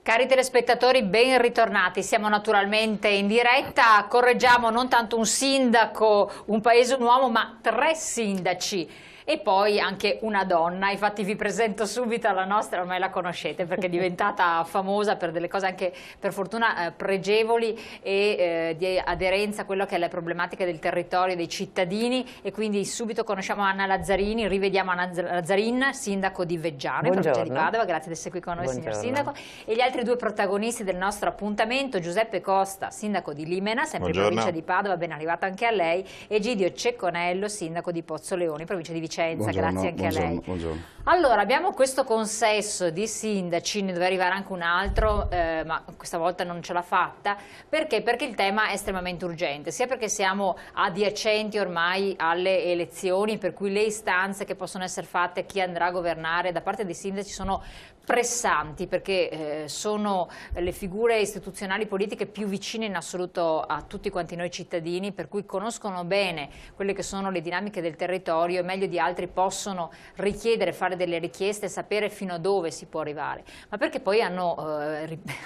Cari telespettatori, ben ritornati. Siamo naturalmente in diretta, correggiamo non tanto un sindaco, un paese, un uomo, ma 3 sindaci e poi anche una donna. Infatti vi presento subito la nostra, ormai la conoscete perché è diventata famosa per delle cose anche per fortuna pregevoli e di aderenza a quello che è la problematica del territorio, dei cittadini, e quindi subito conosciamo Anna Lazzarini, rivediamo Anna Lazzarin, sindaco di Veggiano, in provincia di Padova. Grazie di essere qui con noi, signor sindaco. E gli altri 2 protagonisti del nostro appuntamento: Giuseppe Costa, sindaco di Limena, sempre in provincia di Padova, ben arrivato anche a lei, e Egidio Cecconello, sindaco di Pozzoleoni, provincia di Vicenza. Grazie anche a lei. Buongiorno. Allora, abbiamo questo consesso di sindaci, ne doveva arrivare anche un altro, ma questa volta non ce l'ha fatta. Perché? Perché il tema è estremamente urgente, sia perché siamo adiacenti ormai alle elezioni, per cui le istanze che possono essere fatte, chi andrà a governare da parte dei sindaci, sono pressanti, perché sono le figure istituzionali politiche più vicine in assoluto a tutti quanti noi cittadini, per cui conoscono bene quelle che sono le dinamiche del territorio e meglio di altri possono richiedere, fare delle richieste e sapere fino a dove si può arrivare, ma perché poi hanno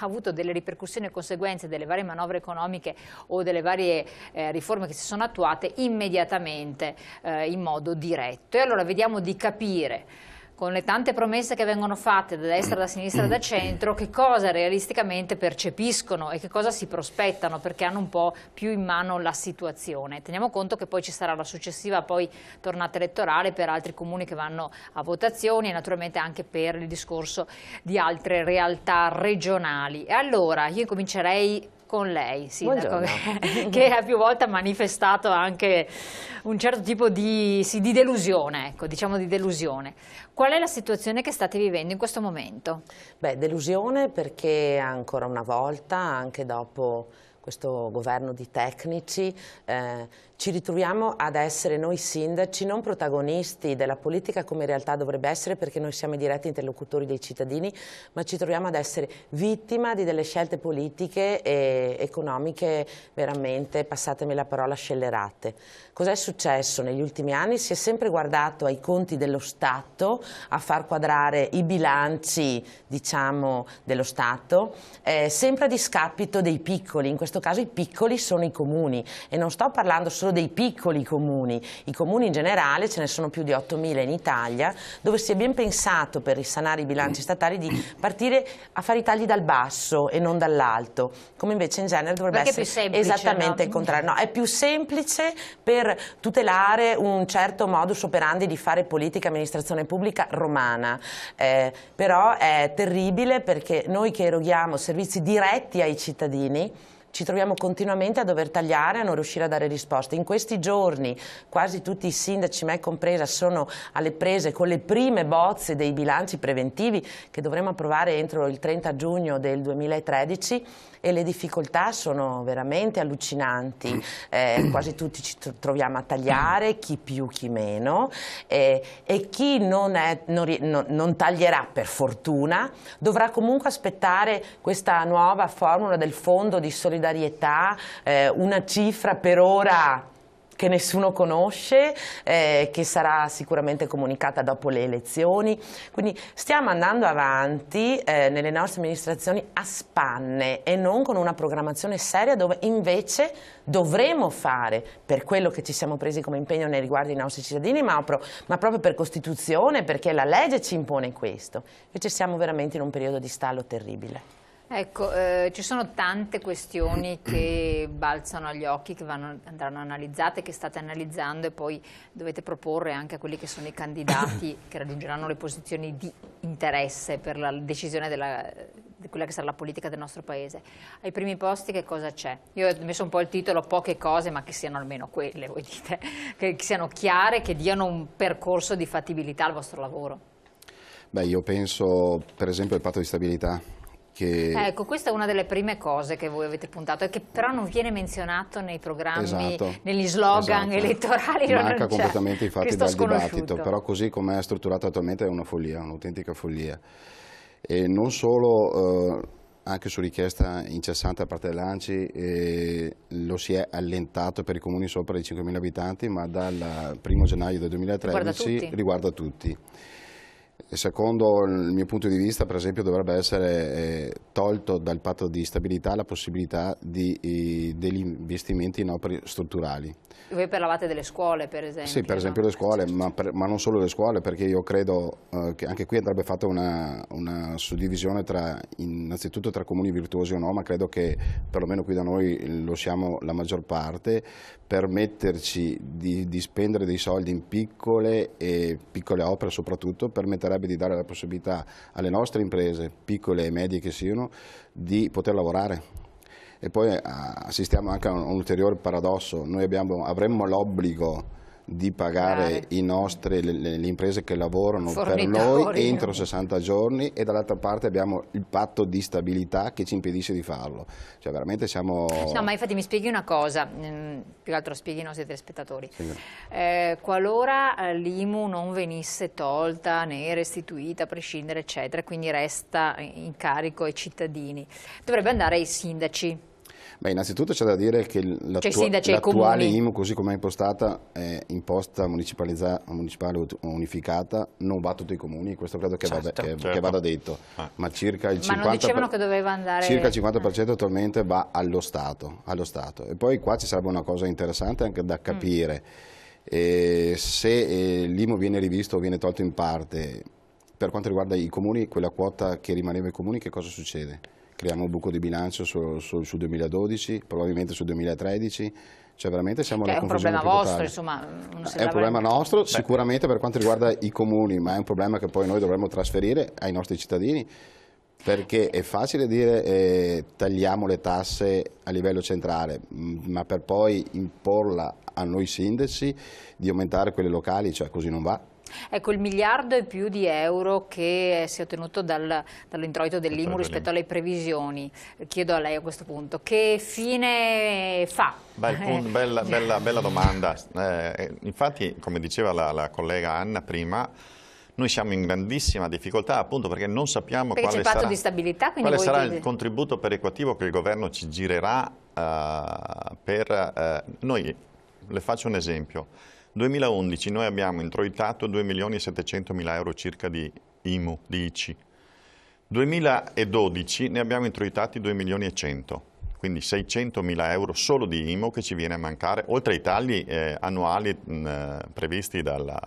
avuto delle ripercussioni e conseguenze delle varie manovre economiche o delle varie riforme che si sono attuate immediatamente in modo diretto. E allora vediamo di capire, con le tante promesse che vengono fatte da destra, da sinistra, da centro, che cosa realisticamente percepiscono e che cosa si prospettano, perché hanno un po' più in mano la situazione. Teniamo conto che poi ci sarà la successiva tornata elettorale per altri comuni che vanno a votazioni e naturalmente anche per il discorso di altre realtà regionali. E allora io comincerei con lei, sindaco, che ha più volte manifestato anche un certo tipo di delusione, ecco, diciamo di delusione. Qual è la situazione che state vivendo in questo momento? Beh, delusione perché ancora una volta, anche dopo questo governo di tecnici, ci ritroviamo ad essere noi sindaci non protagonisti della politica come in realtà dovrebbe essere, perché noi siamo i diretti interlocutori dei cittadini, ma ci troviamo ad essere vittima di delle scelte politiche e economiche veramente, passatemi la parola, scellerate. Cos'è successo negli ultimi anni? Si è sempre guardato ai conti dello Stato, a far quadrare i bilanci, diciamo, dello Stato, sempre a discapito dei piccoli. In questo caso i piccoli sono i comuni, e non sto parlando solo dei piccoli comuni, i comuni in generale, ce ne sono più di 8.000 in Italia, dove si è ben pensato, per risanare i bilanci statali, di partire a fare i tagli dal basso e non dall'alto, come invece in genere dovrebbe essere semplice, esattamente il contrario. No, è più semplice per tutelare un certo modus operandi di fare politica e amministrazione pubblica romana, però è terribile perché noi che eroghiamo servizi diretti ai cittadini ci troviamo continuamente a dover tagliare, a non riuscire a dare risposte. In questi giorni quasi tutti i sindaci, me compresa, sono alle prese con le prime bozze dei bilanci preventivi che dovremo approvare entro il 30 giugno del 2013, e le difficoltà sono veramente allucinanti. Quasi tutti ci troviamo a tagliare, chi più chi meno, e chi non taglierà, per fortuna, dovrà comunque aspettare questa nuova formula del fondo di solidarietà, una cifra per ora che nessuno conosce, che sarà sicuramente comunicata dopo le elezioni. Quindi stiamo andando avanti nelle nostre amministrazioni a spanne e non con una programmazione seria, dove invece dovremo fare, per quello che ci siamo presi come impegno nei riguardi dei nostri cittadini, ma proprio per Costituzione, perché la legge ci impone questo. Invece siamo veramente in un periodo di stallo terribile. Ecco, ci sono tante questioni che balzano agli occhi, che andranno analizzate, che state analizzando, e poi dovete proporre anche a quelli che sono i candidati che raggiungeranno le posizioni di interesse per la decisione di quella che sarà la politica del nostro Paese. Ai primi posti che cosa c'è? Io ho messo un po' il titolo poche cose, ma che siano almeno quelle, voi dite, che siano chiare, che diano un percorso di fattibilità al vostro lavoro. Beh, io penso per esempio al patto di stabilità. Ecco, questa è una delle prime cose che voi avete puntato e che però non viene menzionato nei programmi, negli slogan elettorali. Manca completamente infatti dal dibattito, però così come è strutturato attualmente è una follia, un'autentica follia. E non solo, anche su richiesta incessante da parte dell'ANCI lo si è allentato per i comuni sopra i 5.000 abitanti, ma dal 1° gennaio del 2013 riguarda tutti. Secondo il mio punto di vista, per esempio, dovrebbe essere tolto dal patto di stabilità la possibilità degli investimenti in opere strutturali. Voi parlavate delle scuole, per esempio? Sì, per esempio le scuole, ma non solo le scuole, perché io credo che anche qui andrebbe fatta una suddivisione innanzitutto tra comuni virtuosi o no, ma credo che perlomeno qui da noi lo siamo la maggior parte, permetterci di spendere dei soldi in piccole opere soprattutto, permetterebbe di dare la possibilità alle nostre imprese, piccole e medie che siano, di poter lavorare. E poi assistiamo anche a un ulteriore paradosso: noi avremmo l'obbligo di pagare le imprese che lavorano per noi entro 60 giorni e dall'altra parte abbiamo il patto di stabilità che ci impedisce di farlo. Cioè veramente siamo... No, ma infatti mi spieghi una cosa, più che altro spieghi ai nostri telespettatori. Sì. Qualora l'IMU non venisse tolta né restituita a prescindere eccetera, quindi resta in carico ai cittadini, dovrebbe andare ai sindaci. Beh, innanzitutto c'è da dire che l'attuale IMU, così come è impostata, è imposta municipale unificata, non va a tutti i comuni, questo credo che, che vada detto, ma circa il 50%, non dicevano che doveva andare... circa il 50% attualmente va allo Stato. E poi qua ci sarebbe una cosa interessante anche da capire, se l'IMU viene rivisto o viene tolto in parte, per quanto riguarda i comuni, quella quota che rimaneva ai comuni, che cosa succede? Creiamo un buco di bilancio sul 2012, probabilmente sul 2013, cioè veramente siamo nella confusione totale. È un problema vostro, insomma. È un problema nostro, sicuramente per quanto riguarda i comuni, ma è un problema che poi noi dovremmo trasferire ai nostri cittadini, perché è facile dire tagliamo le tasse a livello centrale, ma per poi imporla a noi sindaci di aumentare quelle locali, cioè così non va. Ecco, il miliardo e più di euro che si è ottenuto dall'introito dell'IMU rispetto alle previsioni, chiedo a lei a questo punto, che fine fa? Bella domanda. Infatti, come diceva la collega Anna prima, noi siamo in grandissima difficoltà appunto perché non sappiamo quale sarà, di stabilità, il contributo perequativo che il governo ci girerà noi. Le faccio un esempio. 2011 noi abbiamo introitato 2.700.000 euro circa di IMU, di ICI. 2012 ne abbiamo introitati 2.100.000, quindi 600.000 euro solo di IMU che ci viene a mancare, oltre ai tagli annuali previsti dalla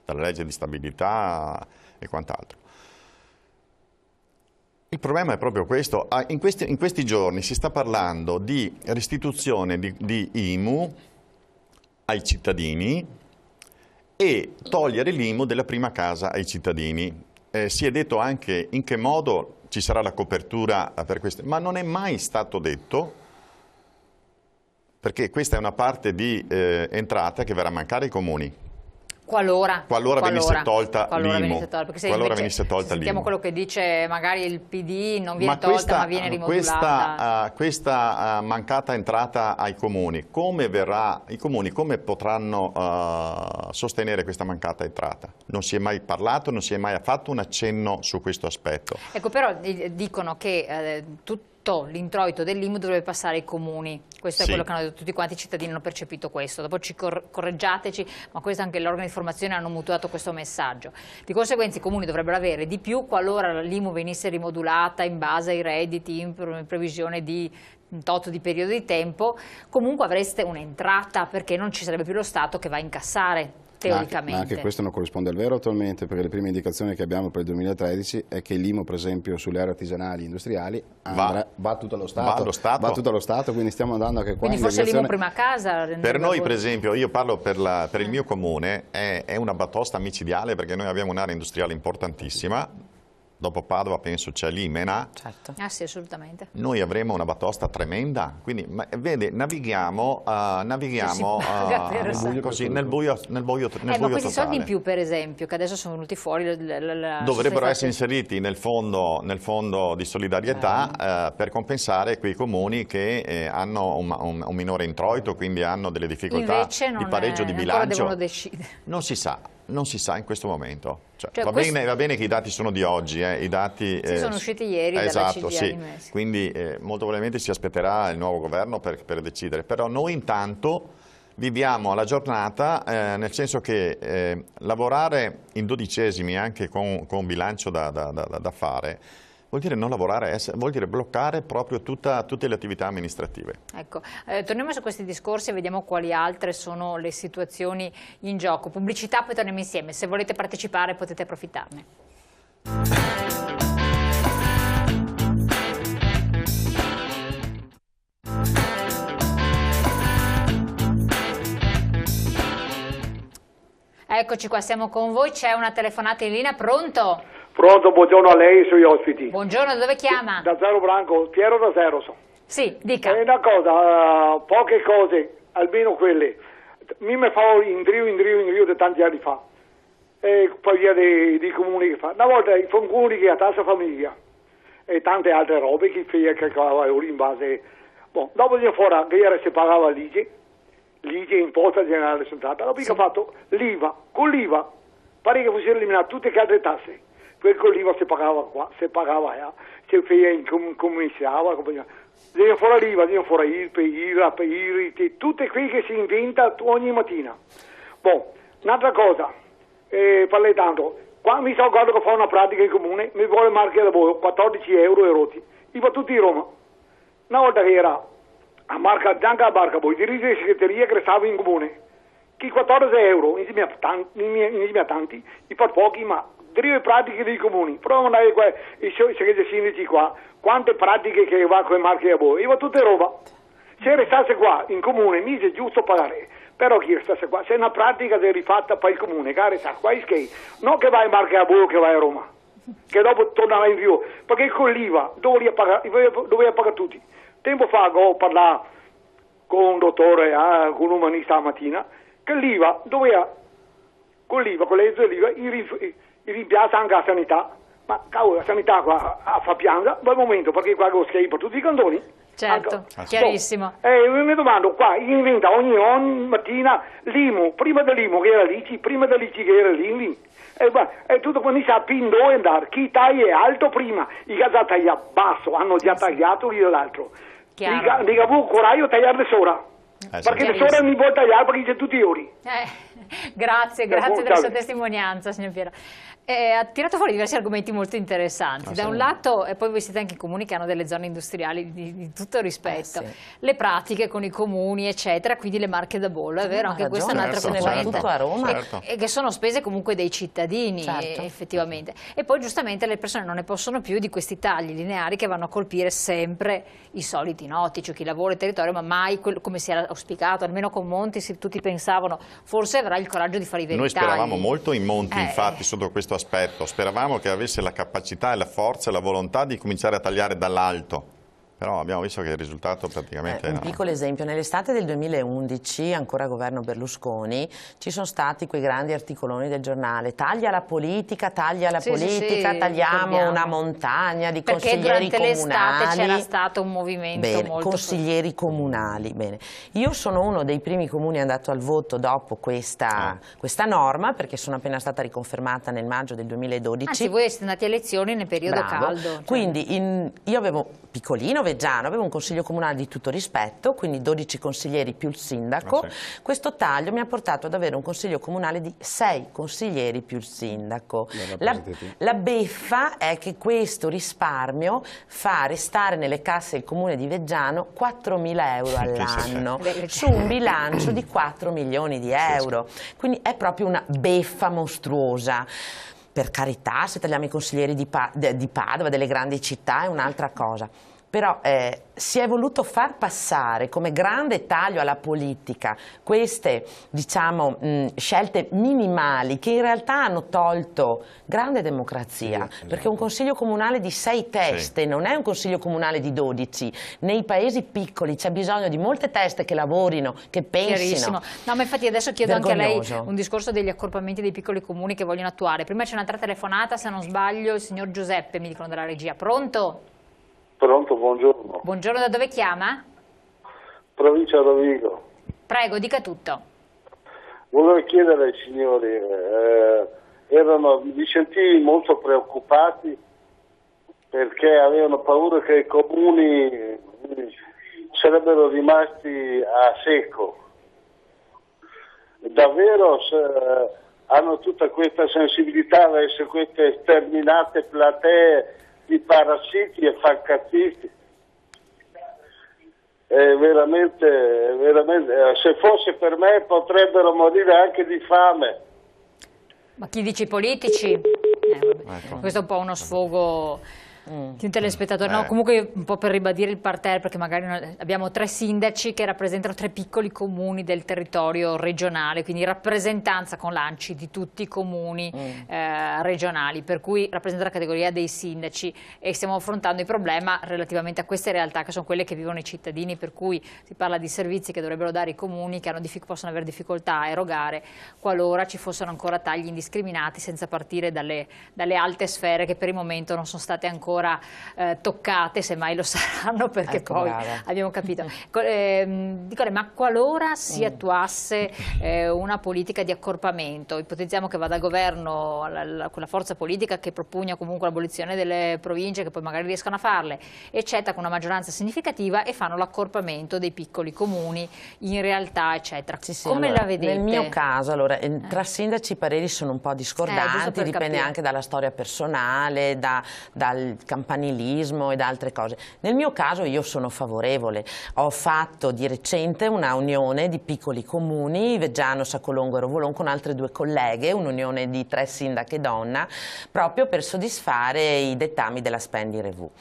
legge di stabilità e quant'altro. Il problema è proprio questo. In questi giorni si sta parlando di restituzione di IMU ai cittadini e togliere l'IMU della prima casa ai cittadini. Si è detto anche in che modo ci sarà la copertura per questo, ma non è mai stato detto, perché questa è una parte di entrata che verrà a mancare ai comuni. Qualora venisse tolta l'IMU. Qualora venisse tolta l'IMU. Sentiamo quello che dice magari il PD, non viene tolta ma viene rimodulata. Questa mancata entrata ai comuni, come verrà, i comuni come potranno sostenere questa mancata entrata? Non si è mai parlato, non si è mai fatto un accenno su questo aspetto. Ecco, però dicono che l'introito dell'IMU dovrebbe passare ai comuni, questo è quello che hanno detto tutti quanti, i cittadini hanno percepito questo, dopo correggiateci, ma questo anche gli organi di informazione hanno mutuato questo messaggio. Di conseguenza i comuni dovrebbero avere di più qualora l'IMU venisse rimodulata in base ai redditi, in previsione di un tot di periodo di tempo, comunque avreste un'entrata perché non ci sarebbe più lo Stato che va a incassare. Ma anche questo non corrisponde al vero attualmente, perché le prime indicazioni che abbiamo per il 2013 è che l'IMU, per esempio, sulle aree artigianali e industriali va tutto allo Stato. Va tutto allo Stato, quindi stiamo andando anche qua. Quindi forse l'IMU prima casa? Per noi, per esempio, io parlo per il mio comune, è una batosta micidiale perché noi abbiamo un'area industriale importantissima. Dopo Padova penso c'è l'Imena. Certo. Ah sì, assolutamente. Noi avremo una batosta tremenda, quindi vede, navighiamo così nel buio ma questi soldi in più, per esempio, che adesso sono venuti fuori dovrebbero essere inseriti nel fondo di solidarietà per compensare quei comuni che hanno un minore introito, quindi hanno delle difficoltà di pareggio di bilancio. Devono decidere. Non si sa in questo momento. Va bene che i dati sono di oggi, i dati sono usciti ieri dalla CGIL. Quindi molto probabilmente si aspetterà il nuovo governo per decidere, però noi intanto viviamo alla giornata, nel senso che lavorare in dodicesimi anche con un bilancio da fare vuol dire non lavorare, vuol dire bloccare proprio tutte le attività amministrative. Ecco, torniamo su questi discorsi e vediamo quali altre sono le situazioni in gioco. Pubblicità, poi torniamo insieme. Se volete partecipare potete approfittarne. Eccoci qua, siamo con voi, c'è una telefonata in linea, pronto? Pronto, buongiorno a lei e ai suoi ospiti. Buongiorno, da dove chiama? Da Zero Branco, Piero da Zero. Sì, dica. Una cosa, poche cose, almeno quelle, mi fa in Rio di tanti anni fa, e poi via dei comuni che fa. Una volta i comuni che a tassa famiglia e tante altre robe che calcolava in base, dopo di fuori che si pagava l'IGE, imposta generale centrale, dopo che ha fatto l'IVA, con l'IVA pare che fossero eliminate tutte le altre tasse, perché con l'IVA si pagava qua, si pagava si cominciava, viene fuori l'IVA, viene fuori IRAP, tutte quelle che si inventa ogni mattina. Un'altra cosa, parlei tanto, quando mi sto guardando che fa una pratica in comune, mi vuole marche da voi, 14 euro e rotti, io va tutti in Roma, una volta che era a Marca Bianca a Barca, poi dirige di segreteria che stava in comune. Chi 14 euro, insieme a tanti, i fa pochi, ma delle pratiche dei comuni. Prova a mandare i sindaci qua, quante pratiche che va con le marche a voi, io va tutta roba. Se restasse qua in comune, mi è giusto pagare, però chi restasse qua, se è una pratica che è rifatta per il comune, che resta qua in skate, non che vai in marche a voi o che vai a Roma, che dopo tornerà in più, perché con l'IVA doveva pagare tutti. Tempo fa ho parlato con un dottore, con un umanista la mattina, che l'IVA con l'ESO e l'IVA, rimpiazza anche la sanità. Ma cavolo, la sanità qua fa piangere, al momento, perché qua lo schei per tutti i cantoni. Certo, chiarissimo. Mi domando, qua inventa ogni mattina l'IMU, prima dell'IMU che era l'ICI, prima dell'ICI che era l'INVI. E tutto quando si sa dove andare, chi taglia alto prima, i che già taglia basso, hanno già tagliato l'uno dall'altro. Dica voi coraggio tagliare le sora, perché le sora non vuole tagliare perché c'è tutti gli ori. Grazie della sua testimonianza, signor Piero. Ha tirato fuori diversi argomenti molto interessanti. Da un lato, e poi voi siete anche comuni che hanno delle zone industriali di tutto rispetto, le pratiche con i comuni, eccetera, quindi le marche da bollo, è vero, anche questa è un'altra componente. A Roma. E che sono spese comunque dei cittadini, effettivamente. E poi giustamente le persone non ne possono più di questi tagli lineari che vanno a colpire sempre i soliti noti, cioè chi lavora il territorio, ma mai come si era auspicato, almeno con Monti tutti pensavano, forse avrà il coraggio di fare i veri Noi tagli. speravamo molto in Monti, infatti, sotto questo aspetto, speravamo che avesse la capacità e la forza e la volontà di cominciare a tagliare dall'alto, però abbiamo visto che il risultato praticamente un piccolo esempio, nell'estate del 2011, ancora governo Berlusconi, ci sono stati quei grandi articoloni del giornale, taglia la politica, tagliamo una montagna di consiglieri comunali. Perché durante l'estate c'era stato un movimento molto consiglieri comunali. Bene. Io sono uno dei primi comuni andato al voto dopo questa norma, perché sono appena stata riconfermata nel maggio del 2012. Anzi, voi siete andati a elezioni nel periodo caldo. Quindi io avevo piccolino, Veggiano, avevo un consiglio comunale di tutto rispetto, quindi 12 consiglieri più il sindaco. Questo taglio mi ha portato ad avere un consiglio comunale di 6 consiglieri più il sindaco. La beffa è che questo risparmio fa restare nelle casse del comune di Veggiano 4.000 euro all'anno su un bilancio di 4 milioni di euro. Quindi è proprio una beffa mostruosa. Per carità, se tagliamo i consiglieri di Padova, delle grandi città, è un'altra cosa. Però si è voluto far passare come grande taglio alla politica queste, diciamo, scelte minimali che in realtà hanno tolto grande democrazia, perché un consiglio comunale di 6 teste non è un consiglio comunale di 12. Nei paesi piccoli c'è bisogno di molte teste che lavorino, che pensino. No, ma infatti adesso chiedo anche a lei un discorso degli accorpamenti dei piccoli comuni che vogliono attuare. Prima c'è un'altra telefonata, se non sbaglio, il signor Giuseppe, mi dicono dalla regia. Pronto? Pronto, buongiorno. Buongiorno, da dove chiama? Provincia Rovigo. Prego, dica tutto. Volevo chiedere ai signori, mi sentivi molto preoccupati perché avevano paura che i comuni sarebbero rimasti a secco. Davvero hanno tutta questa sensibilità verso queste sterminate platee di parassiti e faccazzisti. Veramente, se fosse per me potrebbero morire anche di fame. Ma chi dice i politici? Ecco. Questo è un po' uno sfogo di un telespettatore. No, comunque un po' per ribadire il parterre, perché magari abbiamo 3 sindaci che rappresentano 3 piccoli comuni del territorio regionale, quindi rappresentanza con l'ANCI di tutti i comuni regionali, per cui rappresenta la categoria dei sindaci, e stiamo affrontando il problema relativamente a queste realtà che sono quelle che vivono i cittadini, per cui si parla di servizi che dovrebbero dare i comuni, che possono avere difficoltà a erogare qualora ci fossero ancora tagli indiscriminati, senza partire dalle alte sfere che per il momento non sono state ancora toccate, semmai lo saranno, perché ecco, poi brava. abbiamo capito. Nicole, ma qualora si attuasse una politica di accorpamento, ipotizziamo che vada al governo quella forza politica che propugna comunque l'abolizione delle province, che poi magari riescono a farle, eccetera, con una maggioranza significativa, e fanno l'accorpamento dei piccoli comuni in realtà, eccetera. Sì, come allora, la vedete? Nel mio caso, allora, tra sindaci i pareri sono un po' discordanti, dipende anche dalla storia personale, dal campanilismo e da altre cose. Nel mio caso io sono favorevole. Ho fatto di recente una unione di piccoli comuni, Veggiano, Saccolongo e Rovolon, con altre 2 colleghe, un'unione di 3 sindache donna, proprio per soddisfare i dettami della Spending Review.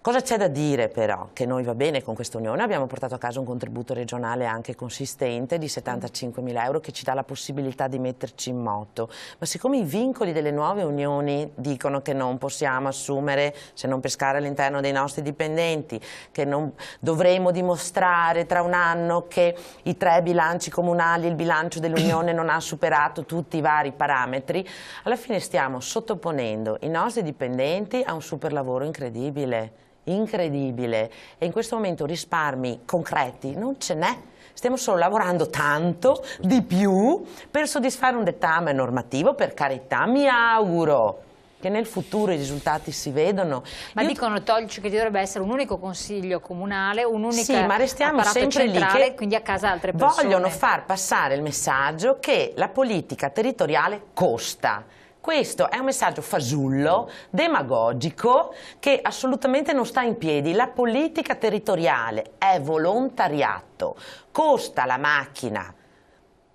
Cosa c'è da dire però? Che noi, va bene, con questa unione abbiamo portato a casa un contributo regionale anche consistente di 75.000 euro, che ci dà la possibilità di metterci in moto, ma siccome i vincoli delle nuove unioni dicono che non possiamo assumere, se non pescare all'interno dei nostri dipendenti, che non dovremo dimostrare tra un anno che i 3 bilanci comunali, il bilancio dell'unione non ha superato tutti i vari parametri, alla fine stiamo sottoponendo i nostri dipendenti a un super lavoro incredibile. E in questo momento risparmi concreti non ce n'è. Stiamo solo lavorando tanto di più per soddisfare un dettame normativo, per carità. Mi auguro che nel futuro i risultati si vedano. Ma dicono che ci dovrebbe essere un unico consiglio comunale, un'unica sì, ma restiamo sempre centrale, lì che quindi a casa altre persone. Vogliono far passare il messaggio che la politica territoriale costa. Questo è un messaggio fasullo, demagogico, che assolutamente non sta in piedi. La politica territoriale è volontariato, costa la macchina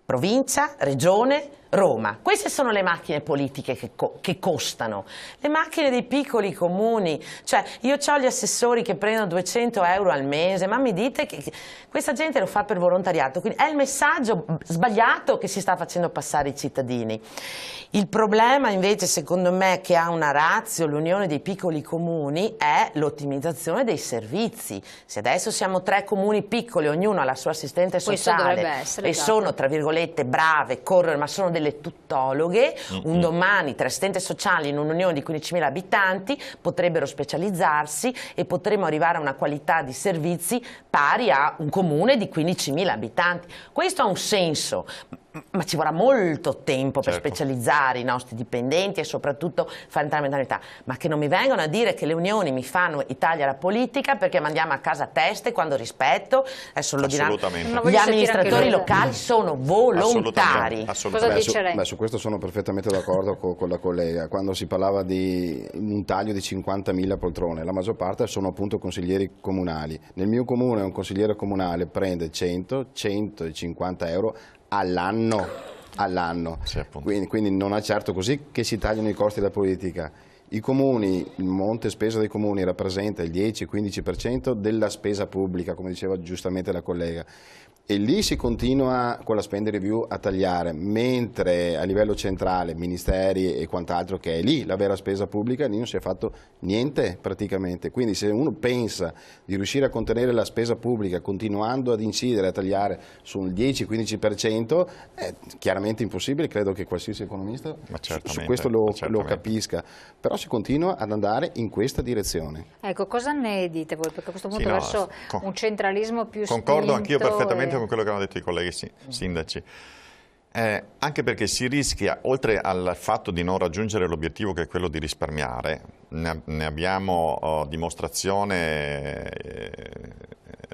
provincia, regione, Roma. Queste sono le macchine politiche che costano. Le macchine dei piccoli comuni, cioè io ho gli assessori che prendono 200 euro al mese, ma mi dite che questa gente lo fa per volontariato, quindi è il messaggio sbagliato che si sta facendo passare ai cittadini. Il problema invece, secondo me, che ha una ratio l'unione dei piccoli comuni è l'ottimizzazione dei servizi. Se adesso siamo 3 comuni piccoli, ognuno ha la sua assistente sociale e sono, tra virgolette, brave, corrono, ma sono delle tuttologhe, un domani 3 assistenti sociali in un'unione di 15.000 abitanti potrebbero specializzarsi e potremmo arrivare a una qualità di servizi pari a un comune di 15.000 abitanti. Questo ha un senso, ma ci vorrà molto tempo per specializzare i nostri dipendenti e soprattutto fare entrare la mentalità. Ma che non mi vengano a dire che le unioni mi fanno Italia la politica perché mandiamo a casa teste quando rispetto, adesso lo diranno, gli amministratori locali sono volontari. Cosa dice lei? Su questo sono perfettamente d'accordo con la collega. Quando si parlava di un taglio di 50.000 poltrone, la maggior parte sono appunto consiglieri comunali. Nel mio comune un consigliere comunale prende 100-150 euro all'anno, sì, quindi non è certo così che si tagliano i costi della politica. I comuni, il monte spesa dei comuni rappresenta il 10-15% della spesa pubblica, come diceva giustamente la collega, e lì si continua con la spending review a tagliare, mentre a livello centrale, ministeri e quant'altro, che è lì la vera spesa pubblica, lì non si è fatto niente praticamente. Quindi se uno pensa di riuscire a contenere la spesa pubblica continuando ad incidere, a tagliare sul 10-15%, è chiaramente impossibile, credo che qualsiasi economista su questo lo capisca, però si continua ad andare in questa direzione. Ecco, cosa ne dite voi? Perché a questo punto verso un centralismo più concordo anch'io perfettamente con quello che hanno detto i colleghi sindaci. Anche perché si rischia, oltre al fatto di non raggiungere l'obiettivo che è quello di risparmiare, ne abbiamo dimostrazione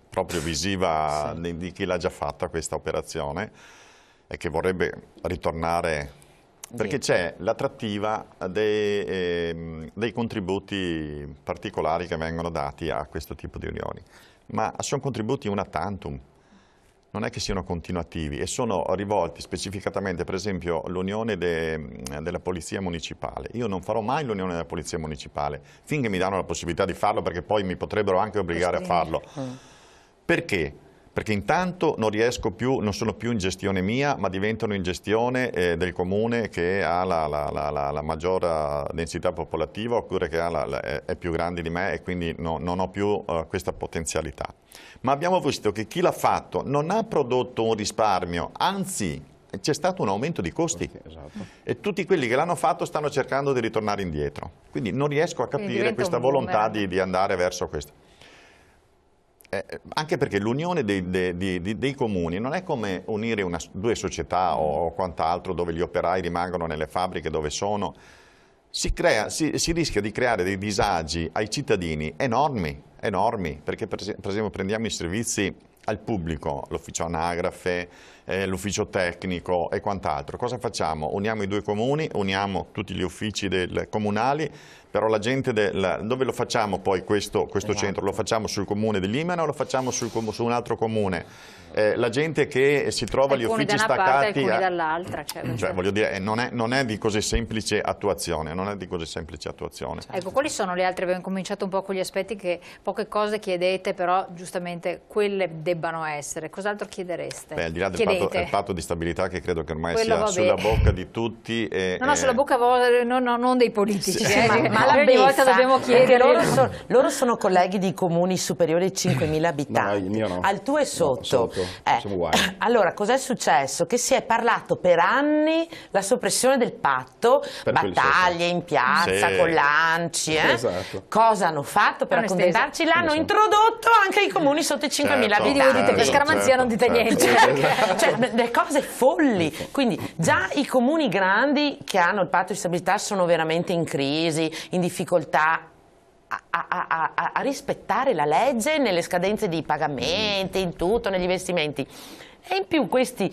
proprio visiva di chi l'ha già fatta questa operazione e che vorrebbe ritornare perché c'è l'attrattiva dei contributi particolari che vengono dati a questo tipo di riunioni, ma sono contributi una tantum, non è che siano continuativi e sono rivolti specificatamente, per esempio, l'unione della Polizia Municipale. Io non farò mai l'unione della Polizia Municipale finché mi danno la possibilità di farlo, perché poi mi potrebbero anche obbligare a farlo. Perché? Perché intanto non sono più in gestione mia, ma diventano in gestione del comune che ha la maggior densità popolativa, oppure che è più grande di me e quindi non ho più questa potenzialità. Ma abbiamo visto che chi l'ha fatto non ha prodotto un risparmio, anzi c'è stato un aumento di costi. Esatto. E tutti quelli che l'hanno fatto stanno cercando di ritornare indietro. Quindi non riesco a capire questa volontà di andare verso questo. Anche perché l'unione dei comuni non è come unire due società o quant'altro dove gli operai rimangono nelle fabbriche dove sono. Si rischia di creare dei disagi ai cittadini enormi, perché per esempio prendiamo i servizi al pubblico, l'ufficio anagrafe, l'ufficio tecnico e quant'altro. Cosa facciamo? Uniamo i due comuni, uniamo tutti gli uffici comunali, però la gente dove lo facciamo poi questo centro? Lo facciamo sul comune di Limena o lo facciamo su un altro comune? La gente che si trova gli uffici staccati, alcuni dall'altra, cioè voglio dire, non è di così semplice attuazione, Ecco, quali sono le altre? Abbiamo cominciato un po' con gli aspetti che poche cose chiedete, però giustamente quelle debbano essere. Cos'altro chiedereste? Al di là del patto di stabilità, che credo che ormai sia sulla bocca di tutti. No, sulla bocca non dei politici. Sì, ma la ogni volta dobbiamo chiedere. Loro sono colleghi di comuni superiori ai 5.000 abitanti. No, il mio no. Al tuo è sotto. No, siamo uguali. Allora, cos'è successo? Che si è parlato per anni la soppressione del patto, battaglie in piazza, con l'ANCI. Esatto. Cosa hanno fatto per accontentarci? L'hanno introdotto anche ai comuni sotto i 5.000 abitanti. Voi dite per scaramanzia, non dite niente. Cioè, le cose folli. Quindi già i comuni grandi che hanno il patto di stabilità sono veramente in crisi, in difficoltà a rispettare la legge nelle scadenze di pagamenti, in tutto, negli investimenti. E in più questi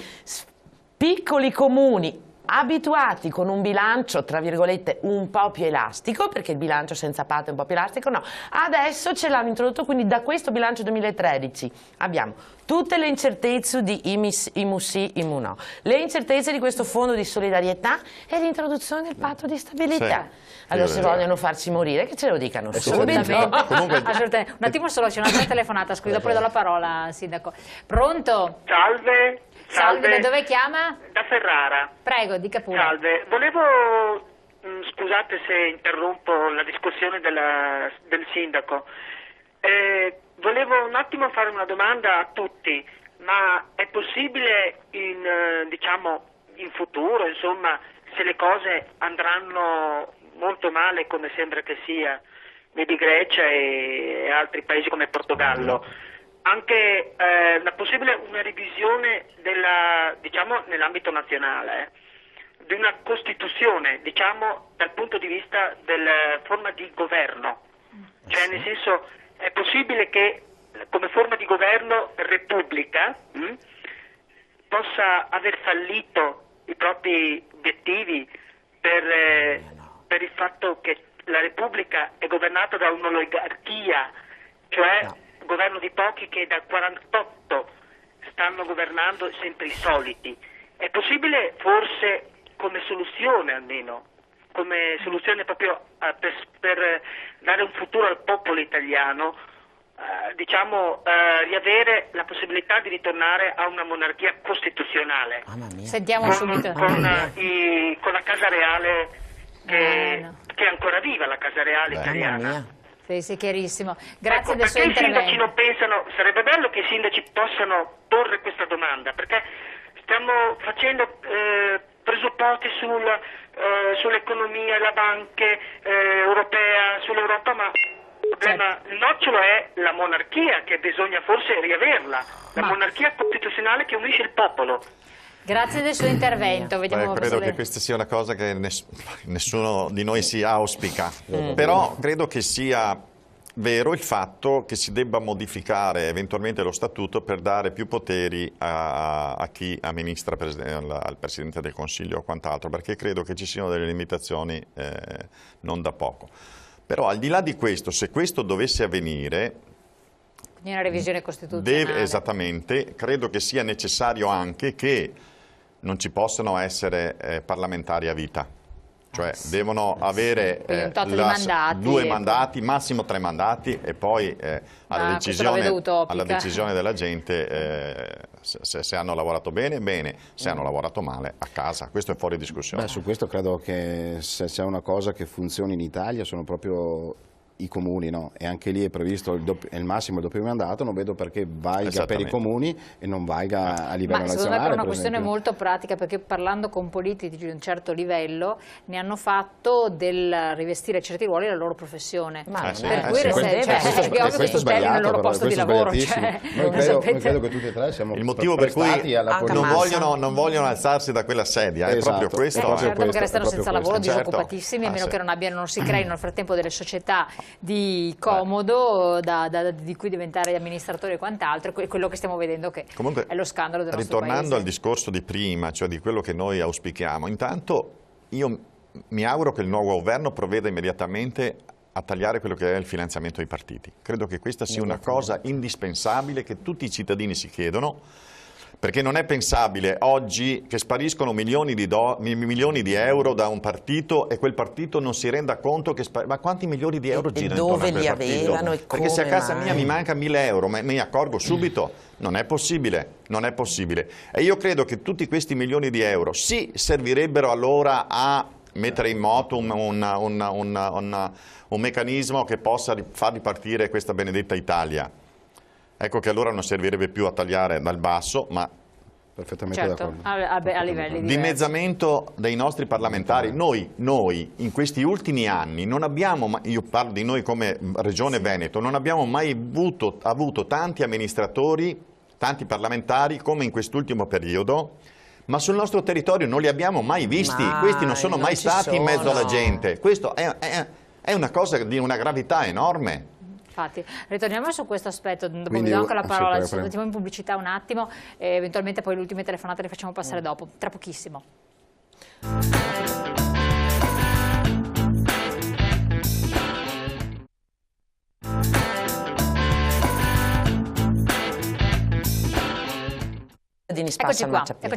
piccoli comuni abituati con un bilancio, tra virgolette, un po' più elastico, perché il bilancio senza patto è un po' più elastico, no, adesso ce l'hanno introdotto, quindi da questo bilancio 2013 abbiamo tutte le incertezze di IMU sì, IMU no, le incertezze di questo fondo di solidarietà e l'introduzione del patto di stabilità. Allora se vogliono farci morire, che ce lo dicano subito. Assolutamente. Un attimo solo, c'è un'altra telefonata, scusa, poi do la parola, Sindaco. Pronto? Salve. Salve, da dove chiama? Da Ferrara. Prego, dica pure. Salve, volevo, scusate se interrompo la discussione del sindaco, volevo un attimo fare una domanda a tutti, ma è possibile in futuro, insomma, se le cose andranno molto male come sembra che sia, vedi Grecia e altri paesi come Portogallo, anche una revisione nell'ambito nazionale di una Costituzione, dal punto di vista della forma di governo, cioè nel senso è possibile che come forma di governo Repubblica possa aver fallito i propri obiettivi per il fatto che la Repubblica è governata da un'oligarchia, cioè governo di pochi che dal 48 stanno governando sempre i soliti. È possibile forse come soluzione almeno, come soluzione proprio per dare un futuro al popolo italiano, riavere la possibilità di ritornare a una monarchia costituzionale. Sentiamo subito. Con la Casa Reale che è ancora viva, la Casa Reale italiana. Sì, chiarissimo. Grazie del suo intervento. Perché i sindaci non pensano, sarebbe bello che i sindaci possano porre questa domanda, perché stiamo facendo presupposti sull'economia, la banca europea, sull'Europa, ma il nocciolo è la monarchia, che bisogna forse riaverla, la monarchia costituzionale che unisce il popolo. Grazie del suo intervento. Credo che questa sia una cosa che nessuno di noi si auspica, però credo che sia vero il fatto che si debba modificare eventualmente lo statuto per dare più poteri a chi amministra, al Presidente del Consiglio o quant'altro, perché credo che ci siano delle limitazioni non da poco. Però al di là di questo, se questo dovesse avvenire, quindi una revisione costituzionale. Esattamente, credo che sia necessario anche che non ci possano essere parlamentari a vita. Cioè devono avere 2 mandati, massimo 3 mandati e poi alla decisione della gente se hanno lavorato bene, bene, se hanno lavorato male, a casa. Questo è fuori discussione. Beh, su questo credo che se c'è una cosa che funzioni in Italia sono proprio i comuni, no? E anche lì è previsto il massimo il doppio mandato, non vedo perché valga per i comuni e non valga a livello nazionale. Ma secondo me è una questione molto pratica, perché parlando con politici di un certo livello ne hanno fatto del rivestire certi ruoli la loro professione. Per cui questo è sbagliato, il loro posto di lavoro. Noi credo che tutti e tre siamo il motivo per cui non vogliono alzarsi da quella sedia, è proprio questo. Certo, perché restano senza lavoro, disoccupatissimi, a meno che non si creino nel frattempo delle società di comodo di cui diventare amministratori e quant'altro, è quello che stiamo vedendo che comunque è lo scandalo del nostro paese. Ritornando al discorso di prima, cioè di quello che noi auspichiamo, intanto io mi auguro che il nuovo governo provveda immediatamente a tagliare quello che è il finanziamento ai partiti. Credo che questa sia una cosa indispensabile che tutti i cittadini si chiedono, perché non è pensabile oggi che spariscono milioni di euro da un partito e quel partito non si renda conto che ma quanti milioni di euro girano intorno a quel partito? Dove li avevano e come? Perché se a casa mia mi manca 1.000 euro, me ne accorgo subito, non è possibile, non è possibile. E io credo che tutti questi milioni di euro sì servirebbero allora a mettere in moto un meccanismo che possa far ripartire questa benedetta Italia. Ecco che allora non servirebbe più a tagliare dal basso, ma perfettamente d'accordo. A livelli diversi. Dimezzamento dei nostri parlamentari. Noi in questi ultimi anni non abbiamo, io parlo di noi come Regione Veneto, non abbiamo mai avuto tanti amministratori, tanti parlamentari come in quest'ultimo periodo, ma sul nostro territorio non li abbiamo mai visti. Questi non sono mai stati in mezzo alla gente. Questo è una cosa di una gravità enorme. Infatti, ritorniamo su questo aspetto, dopo vi do anche la parola, andiamo in pubblicità un attimo e eventualmente poi le ultime telefonate le facciamo passare dopo, tra pochissimo. Eccoci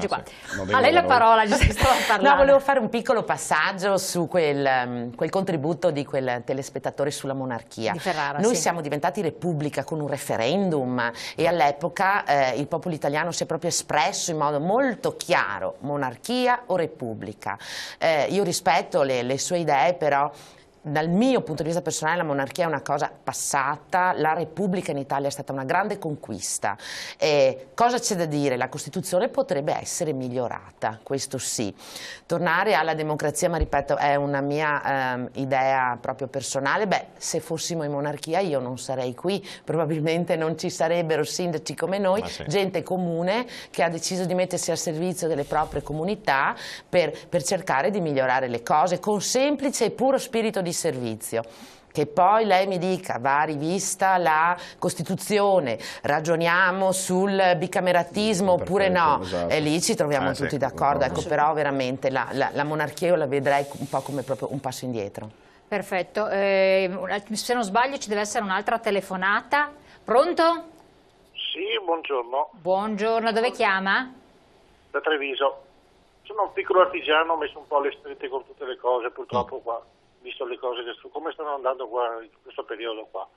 qua. A lei la parola, già stava parlando. No, volevo fare un piccolo passaggio su quel contributo di quel telespettatore sulla monarchia. Di Ferrara, Noi siamo diventati repubblica con un referendum e all'epoca il popolo italiano si è proprio espresso in modo molto chiaro, monarchia o repubblica. Io rispetto le sue idee, però dal mio punto di vista personale la monarchia è una cosa passata, la Repubblica in Italia è stata una grande conquista. Cosa c'è da dire? La Costituzione potrebbe essere migliorata, questo sì. Tornare alla democrazia, ma ripeto, è una mia idea proprio personale. Beh, se fossimo in monarchia io non sarei qui, probabilmente non ci sarebbero sindaci come noi, gente comune che ha deciso di mettersi al servizio delle proprie comunità per cercare di migliorare le cose con semplice e puro spirito di servizio. Che poi lei mi dica, va rivista la Costituzione, ragioniamo sul bicameratismo oppure no, e lì ci troviamo tutti d'accordo. Ecco, però veramente la monarchia io la vedrei un po' come proprio un passo indietro. Perfetto, se non sbaglio ci deve essere un'altra telefonata. Pronto? Sì, buongiorno. Buongiorno, dove chiama? Da Treviso. Sono un piccolo artigiano, ho messo un po' alle strette con tutte le cose, purtroppo qua, visto le cose come stanno andando qua in questo periodo qua.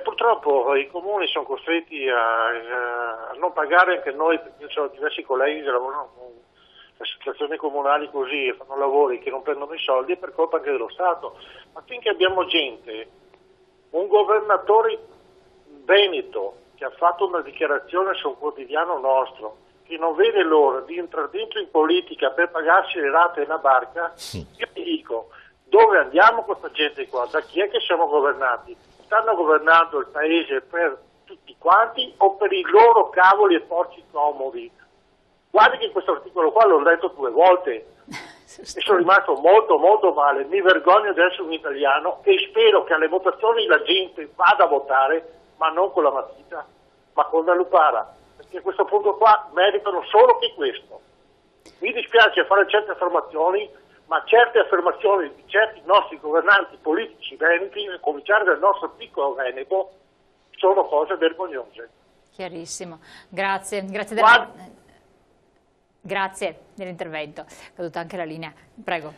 Purtroppo i comuni sono costretti a non pagare anche noi, perché ci sono diversi colleghi che lavorano con le associazioni comunali così e fanno lavori che non prendono i soldi, è per colpa anche dello Stato. Ma finché abbiamo gente, un governatore veneto che ha fatto una dichiarazione su un quotidiano nostro, che non vede l'ora di entrare dentro in politica per pagarsi le rate della barca, io ti dico, dove andiamo questa gente qua? Da chi è che siamo governati? Stanno governando il paese per tutti quanti o per i loro cavoli e porci comodi? Guardi che questo articolo qua l'ho letto 2 volte. e sono rimasto molto molto male, mi vergogno di essere un italiano e spero che alle votazioni la gente vada a votare, ma non con la matita, ma con la lupara, perché a questo punto qua meritano solo che questo. Mi dispiace fare certe affermazioni, ma certe affermazioni di certi nostri governanti politici veneti, a cominciare dal nostro piccolo Veneto, sono cose vergognose. Chiarissimo, grazie dell'intervento. È caduta anche la linea, prego.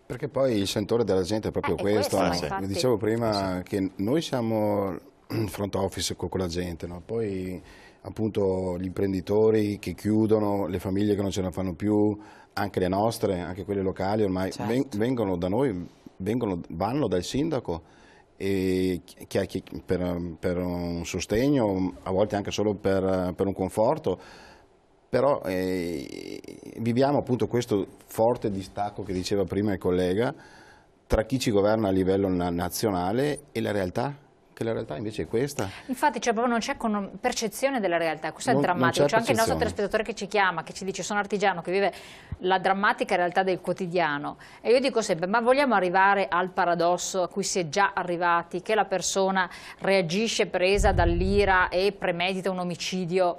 Perché poi il sentore della gente è proprio questo. Infatti. Dicevo prima che noi siamo in front office con la gente, no? Poi appunto gli imprenditori che chiudono, le famiglie che non ce la fanno più, anche le nostre, anche quelle locali ormai vengono da noi, vanno dal sindaco e per un sostegno, a volte anche solo per un conforto, però viviamo appunto questo forte distacco che diceva prima il collega tra chi ci governa a livello nazionale e la realtà, che la realtà invece è questa. Infatti non c'è percezione della realtà, questo è drammatico. C'è anche il nostro telespettatore che ci chiama, che ci dice sono artigiano, che vive la drammatica realtà del quotidiano, e io dico sempre, ma vogliamo arrivare al paradosso a cui si è già arrivati, che la persona reagisce presa dall'ira e premedita un omicidio?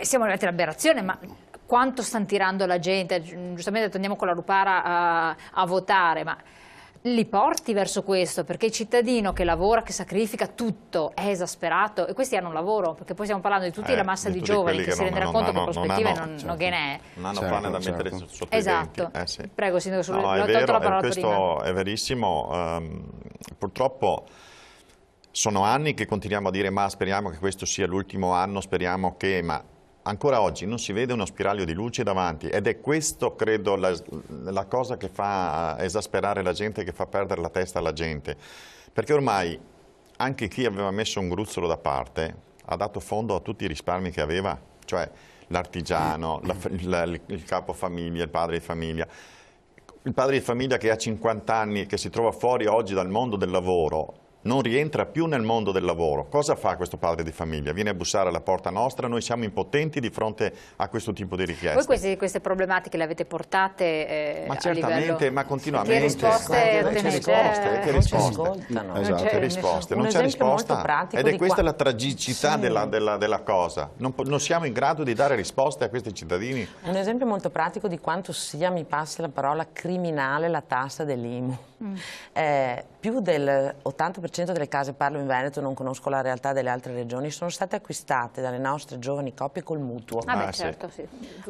Siamo arrivati all'aberrazione, ma quanto stanno tirando la gente? Giustamente andiamo con la lupara a votare, ma li porti verso questo, perché il cittadino che lavora, che sacrifica tutto, è esasperato, e questi hanno un lavoro, perché poi stiamo parlando di tutta la massa di giovani che si renderà conto che prospettive non che ne è. Non hanno pane da mettere sotto i denti. Sì. Prego, Sindaco, è vero, questo è verissimo. Purtroppo sono anni che continuiamo a dire ma speriamo che questo sia l'ultimo anno, speriamo che... ma ancora oggi non si vede uno spiraglio di luce davanti, ed è questo, credo, la cosa che fa esasperare la gente, che fa perdere la testa alla gente, perché ormai anche chi aveva messo un gruzzolo da parte ha dato fondo a tutti i risparmi che aveva, cioè l'artigiano, il capofamiglia, il padre di famiglia. Il padre di famiglia che ha 50 anni e che si trova fuori oggi dal mondo del lavoro, non rientra più nel mondo del lavoro. Cosa fa questo padre di famiglia? Viene a bussare alla porta nostra, noi siamo impotenti di fronte a questo tipo di richieste. Voi queste problematiche le avete portate ma certamente, livello... ma continuamente. Che risposte non c'è risposta, ed è questa la tragicità della cosa. Non siamo in grado di dare risposte a questi cittadini. Un esempio molto pratico di quanto sia, mi passi la parola, criminale la tassa dell'IMU. Più del 80% delle case, parlo in Veneto, non conosco la realtà delle altre regioni, sono state acquistate dalle nostre giovani coppie col mutuo. Certo, sì.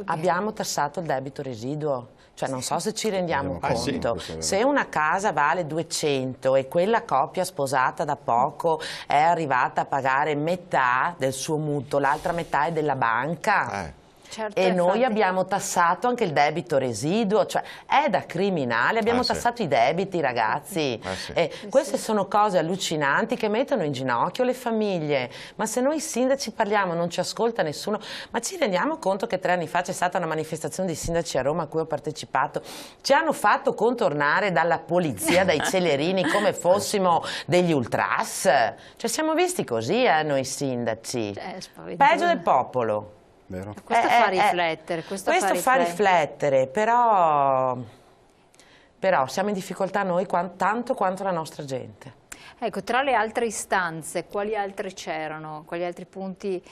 Abbiamo tassato il debito residuo, cioè non so se ci rendiamo conto. Se una casa vale 200 e quella coppia sposata da poco è arrivata a pagare metà del suo mutuo, l'altra metà è della banca. Certo, e noi abbiamo tassato anche il debito residuo, cioè è da criminali, abbiamo tassato i debiti, ragazzi. Queste sono cose allucinanti che mettono in ginocchio le famiglie, ma se noi sindaci parliamo non ci ascolta nessuno. Ma ci rendiamo conto che 3 anni fa c'è stata una manifestazione di sindaci a Roma a cui ho partecipato, ci hanno fatto contornare dalla polizia, dai celerini, come fossimo degli ultras, cioè siamo visti così noi sindaci, peggio del popolo. Vero. Questo fa riflettere. Questo fa riflettere, però siamo in difficoltà noi tanto quanto la nostra gente. Ecco, tra le altre istanze, quali altre c'erano? Quali altri punti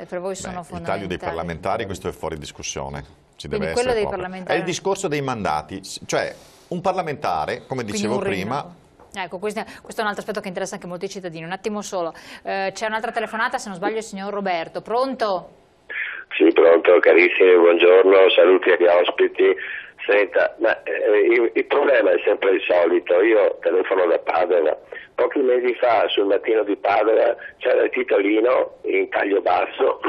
per voi sono fondamentali? Il taglio dei parlamentari, questo è fuori discussione. Quindi quello dei parlamentari. È il discorso dei mandati, cioè un parlamentare, come dicevo prima... Ecco, questo è un altro aspetto che interessa anche molti cittadini. Un attimo solo, c'è un'altra telefonata, se non sbaglio il signor Roberto. Pronto? Sì, pronto, carissimi, buongiorno, saluti agli ospiti. Senta, ma il problema è sempre il solito. Io telefono da Padova. Pochi mesi fa sul Mattino di Padova c'era il titolino in taglio basso,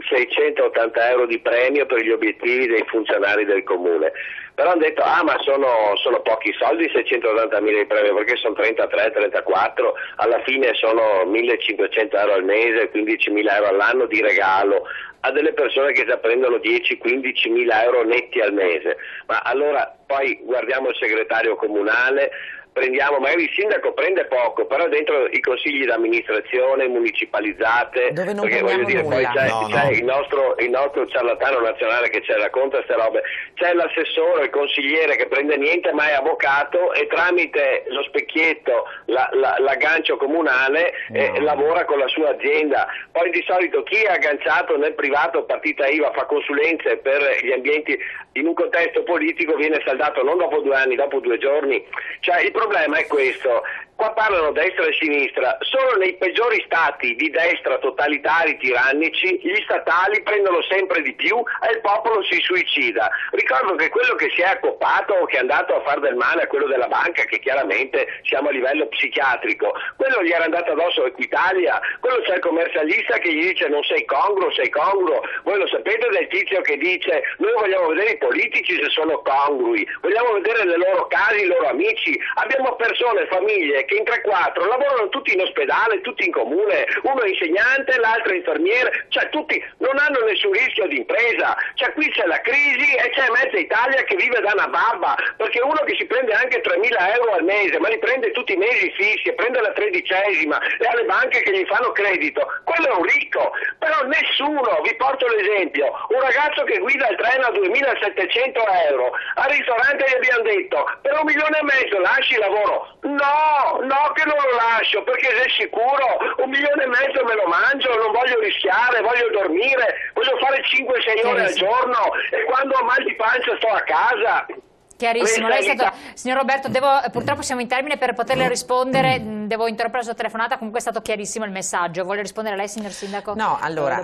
680 euro di premio per gli obiettivi dei funzionari del comune. Però hanno detto, ma sono pochi soldi, 680.000 di premio, perché sono 33, 34, alla fine sono 1.500 euro al mese, 15.000 euro all'anno di regalo a delle persone che già prendono 10, 15.000 euro netti al mese. Ma allora poi guardiamo il segretario comunale, prendiamo, magari il sindaco prende poco, però dentro i consigli d'amministrazione municipalizzate, dove non perché voglio dire, poi c'è il nostro ciarlatano nazionale che ci racconta queste robe, c'è l'assessore, il consigliere che prende niente ma è avvocato e tramite lo specchietto, l'aggancio comunale lavora con la sua azienda. Poi di solito chi è agganciato nel privato partita IVA fa consulenze per gli ambienti in un contesto politico, viene saldato non dopo 2 anni, dopo 2 giorni. Cioè il problema è questo. Qua parlano destra e sinistra, solo nei peggiori stati di destra totalitari, tirannici, gli statali prendono sempre di più e il popolo si suicida. Ricordo che quello che si è accoppato o che è andato a far del male a quello della banca, che chiaramente siamo a livello psichiatrico, quello gli era andato addosso Equitalia, quello c'è il commercialista che gli dice non sei congruo, voi lo sapete del tizio che dice noi vogliamo vedere i politici se sono congrui, vogliamo vedere le loro case, i loro amici, abbiamo persone, famiglie che in 3-4 lavorano tutti in ospedale, tutti in comune, uno è insegnante, l'altro è infermiere, cioè tutti non hanno nessun rischio di impresa, cioè qui c'è la crisi e c'è mezza Italia che vive da una babba, perché uno che si prende anche 3.000 euro al mese, ma li prende tutti i mesi fissi e prende la 13ª e ha le banche che gli fanno credito, quello è un ricco, però nessuno, vi porto l'esempio, un ragazzo che guida il treno a 2.700 euro, al ristorante gli abbiamo detto per 1,5 milioni lasci il lavoro, no che non lo lascio, perché sei sicuro, 1,5 milioni me lo mangio, non voglio rischiare, voglio dormire, voglio fare 5-6 ore al giorno e quando ho mal di pancia sto a casa. Chiarissimo, lei è stato, signor Roberto, purtroppo siamo in termine per poterle rispondere, devo interrompere la sua telefonata, comunque è stato chiarissimo il messaggio. Vuole rispondere lei, signor Sindaco? No, allora,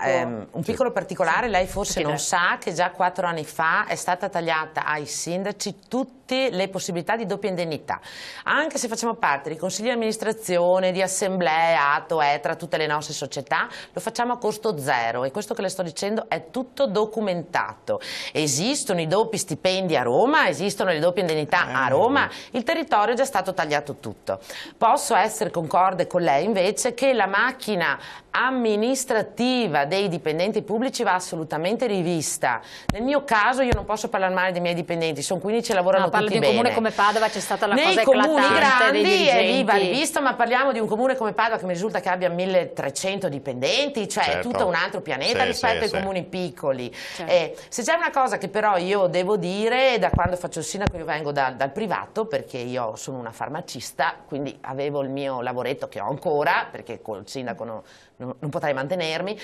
un piccolo particolare, lei forse non sa che già 4 anni fa è stata tagliata ai sindaci tutte le possibilità di doppia indennità, anche se facciamo parte di consigli di amministrazione, di assemblee, ATO, ETRA, tutte le nostre società, lo facciamo a costo zero e questo che le sto dicendo è tutto documentato. Esistono i doppi stipendi a Roma, esistono le doppie indennità a Roma, il territorio è già stato tagliato tutto. Posso essere concorde con lei invece che la macchina amministrativa dei dipendenti pubblici va assolutamente rivista. Nel mio caso io non posso parlare male dei miei dipendenti, sono 15 e lavorano tutti bene. Parlo di un comune come Padova, c'è stata la cosa eclatante dei dirigenti. Nei comuni grandi è lì va rivisto, ma parliamo di un comune come Padova che mi risulta che abbia 1.300 dipendenti, cioè è tutto un altro pianeta rispetto ai comuni piccoli. Se c'è una cosa che però io devo dire, da quando faccio il sindaco io vengo dal privato, perché io sono una farmacista, quindi avevo il mio lavoretto che ho ancora, perché col sindaco non potrei mantenermi.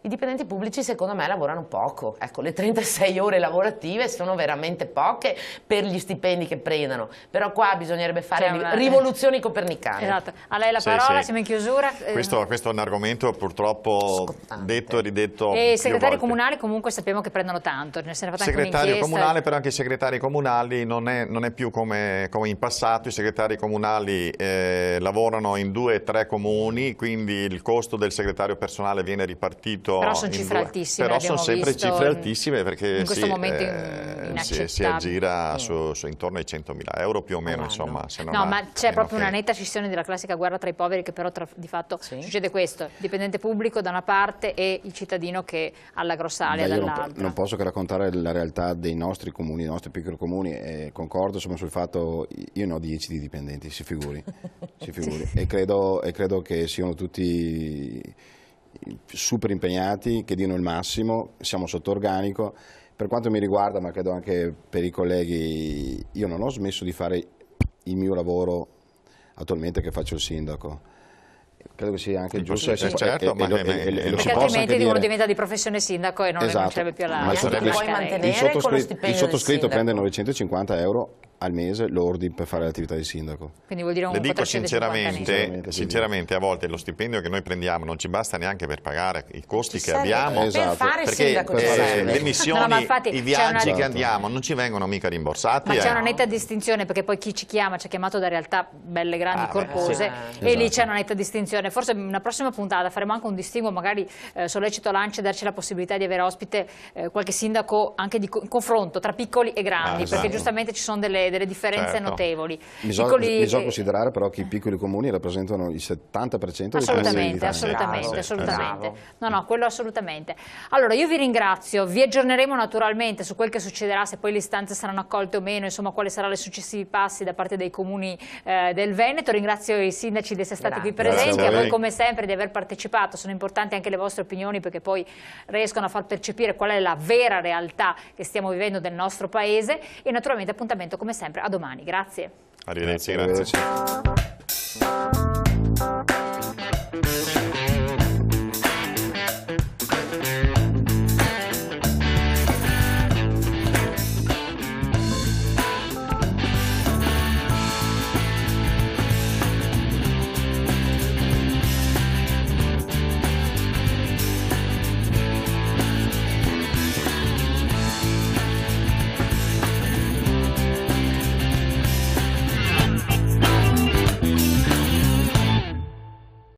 I dipendenti pubblici secondo me lavorano poco, ecco, le 36 ore lavorative sono veramente poche per gli stipendi che prendono, però qua bisognerebbe fare rivoluzioni copernicane. Esatto, a lei la parola, siamo in chiusura. Questo è un argomento purtroppo detto e ridetto. E i segretari comunali comunque sappiamo che prendono tanto, ne se ne fa anche segretario comunale, però anche i segretari comunali non è più come in passato, i segretari comunali lavorano in 2-3 comuni, quindi il costo del segretario personale viene ripartito. Però sono cifre altissime. Però sono sempre cifre altissime perché in questo momento inaccettabile. Si aggira intorno ai 100.000 euro più o meno. Insomma, se non ma c'è proprio una netta scissione della classica guerra tra i poveri, che però di fatto succede questo: dipendente pubblico da una parte e il cittadino che ha la grossaglia dall'altra. Non posso che raccontare la realtà dei nostri comuni, dei nostri piccoli comuni, e concordo sul fatto, io ne ho 10 di dipendenti, si figuri. E credo che siano tutti super impegnati, che diano il massimo, siamo sotto organico. Per quanto mi riguarda, ma credo anche per i colleghi, io non ho smesso di fare il mio lavoro attualmente che faccio il sindaco. Credo che sia anche giusto, certo, perché altrimenti uno diventa di professione sindaco e non sarebbe più alla il sottoscritto prende 950 euro al mese lordi per fare l'attività di sindaco. Quindi vuol dire un Le dico sinceramente, a volte lo stipendio che noi prendiamo non ci basta neanche per pagare i costi che abbiamo, per fare perché le missioni, i viaggi che andiamo non ci vengono mica rimborsati. Ma c'è una netta distinzione, perché poi chi ci chiama ci ha chiamato da realtà belle, grandi, corpose, e lì c'è una netta distinzione. Forse in una prossima puntata faremo anche un distinguo, magari sollecito l'ANCE a darci la possibilità di avere ospite qualche sindaco anche di confronto tra piccoli e grandi, perché giustamente ci sono delle delle differenze notevoli. Bisogna considerare però che i piccoli comuni rappresentano il 70% dei comuni d'Italia. Assolutamente. No, quello assolutamente. Allora, io vi ringrazio, vi aggiorneremo naturalmente su quel che succederà, se poi le istanze saranno accolte o meno, insomma, quali saranno i successivi passi da parte dei comuni del Veneto. Ringrazio i sindaci di essere stati qui presenti, a voi come sempre di aver partecipato. Sono importanti anche le vostre opinioni, perché poi riescono a far percepire qual è la vera realtà che stiamo vivendo del nostro paese, e naturalmente appuntamento come sempre a domani. Grazie. Arrivederci, grazie.